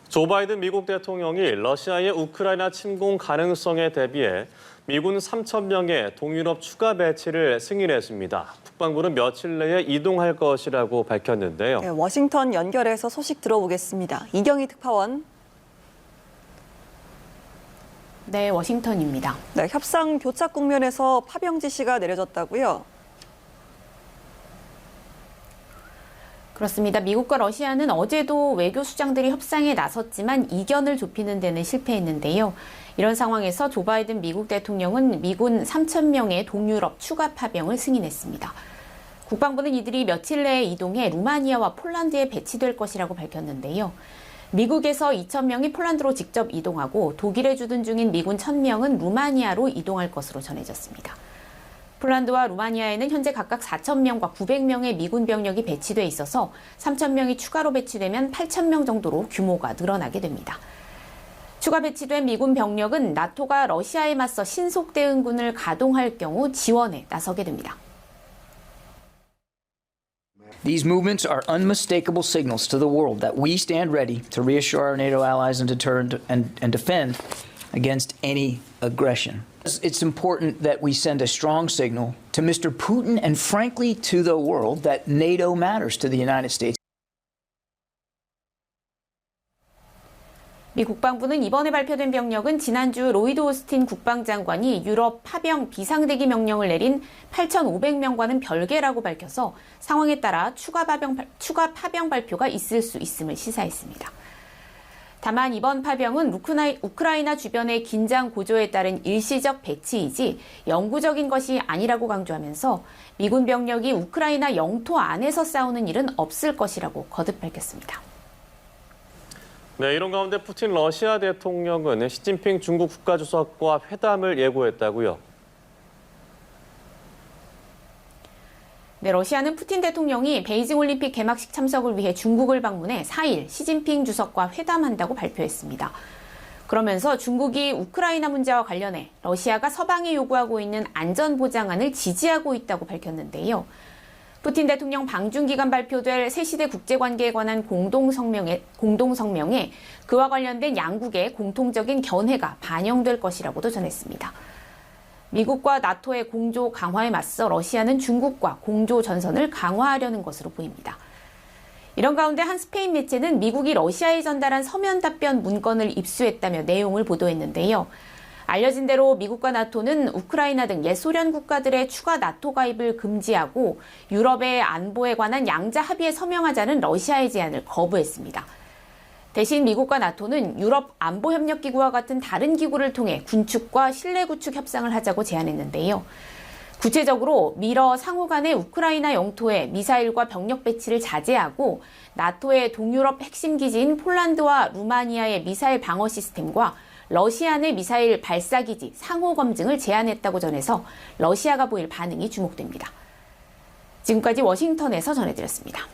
조 바이든 미국 대통령이 러시아의 우크라이나 침공 가능성에 대비해 미군 3,000명의 동유럽 추가 배치를 승인했습니다. 국방부는 며칠 내에 이동할 것이라고 밝혔는데요. 네, 워싱턴 연결해서 소식 들어보겠습니다. 이경희 특파원. 네, 워싱턴입니다. 네, 협상 교착 국면에서 파병 지시가 내려졌다고요? 그렇습니다. 미국과 러시아는 어제도 외교 수장들이 협상에 나섰지만 이견을 좁히는 데는 실패했는데요. 이런 상황에서 조 바이든 미국 대통령은 미군 3,000명의 동유럽 추가 파병을 승인했습니다. 국방부는 이들이 며칠 내에 이동해 루마니아와 폴란드에 배치될 것이라고 밝혔는데요. 미국에서 2,000명이 폴란드로 직접 이동하고 독일에 주둔 중인 미군 1,000명은 루마니아로 이동할 것으로 전해졌습니다. 폴란드와 루마니아에는 현재 각각 4,000명과 900명의 미군 병력이 배치돼 있어서 3,000명이 추가로 배치되면 8,000명 정도로 규모가 늘어나게 됩니다. 추가 배치된 미군 병력은 나토가 러시아에 맞서 신속 대응군을 가동할 경우 지원에 나서게 됩니다. These movements are unmistakable signals to the world that we stand ready to reassure our NATO allies and deter and defend against any aggression. It's important that we send a strong signal to Mr. Putin and frankly to the world that NATO matters to the United States. 미 국방부는 이번에 발표된 병력은 지난주 로이드 오스틴 국방장관이 유럽 파병 비상대기 명령을 내린 8,500명과는 별개라고 밝혀서 상황에 따라 추가 파병 발표가 있을 수 있음을 시사했습니다. 다만 이번 파병은 우크라이나 주변의 긴장 고조에 따른 일시적 배치이지 영구적인 것이 아니라고 강조하면서 미군 병력이 우크라이나 영토 안에서 싸우는 일은 없을 것이라고 거듭 밝혔습니다. 네, 이런 가운데 푸틴 러시아 대통령은 시진핑 중국 국가주석과 회담을 예고했다고요. 네, 러시아는 푸틴 대통령이 베이징 올림픽 개막식 참석을 위해 중국을 방문해 4일 시진핑 주석과 회담한다고 발표했습니다. 그러면서 중국이 우크라이나 문제와 관련해 러시아가 서방에 요구하고 있는 안전보장안을 지지하고 있다고 밝혔는데요. 푸틴 대통령 방중 기간 발표될 새시대 국제관계에 관한 공동성명에 그와 관련된 양국의 공통적인 견해가 반영될 것이라고도 전했습니다. 미국과 나토의 공조 강화에 맞서 러시아는 중국과 공조 전선을 강화하려는 것으로 보입니다. 이런 가운데 한 스페인 매체는 미국이 러시아에 전달한 서면 답변 문건을 입수했다며 내용을 보도했는데요. 알려진 대로 미국과 나토는 우크라이나 등 옛소련 국가들의 추가 나토 가입을 금지하고 유럽의 안보에 관한 양자 합의에 서명하자는 러시아의 제안을 거부했습니다. 대신 미국과 나토는 유럽 안보협력기구와 같은 다른 기구를 통해 군축과 실내구축 협상을 하자고 제안했는데요. 구체적으로 미러 상호 간의 우크라이나 영토에 미사일과 병력 배치를 자제하고 나토의 동유럽 핵심 기지인 폴란드와 루마니아의 미사일 방어 시스템과 러시아 내 미사일 발사기지 상호 검증을 제안했다고 전해서 러시아가 보일 반응이 주목됩니다. 지금까지 워싱턴에서 전해드렸습니다.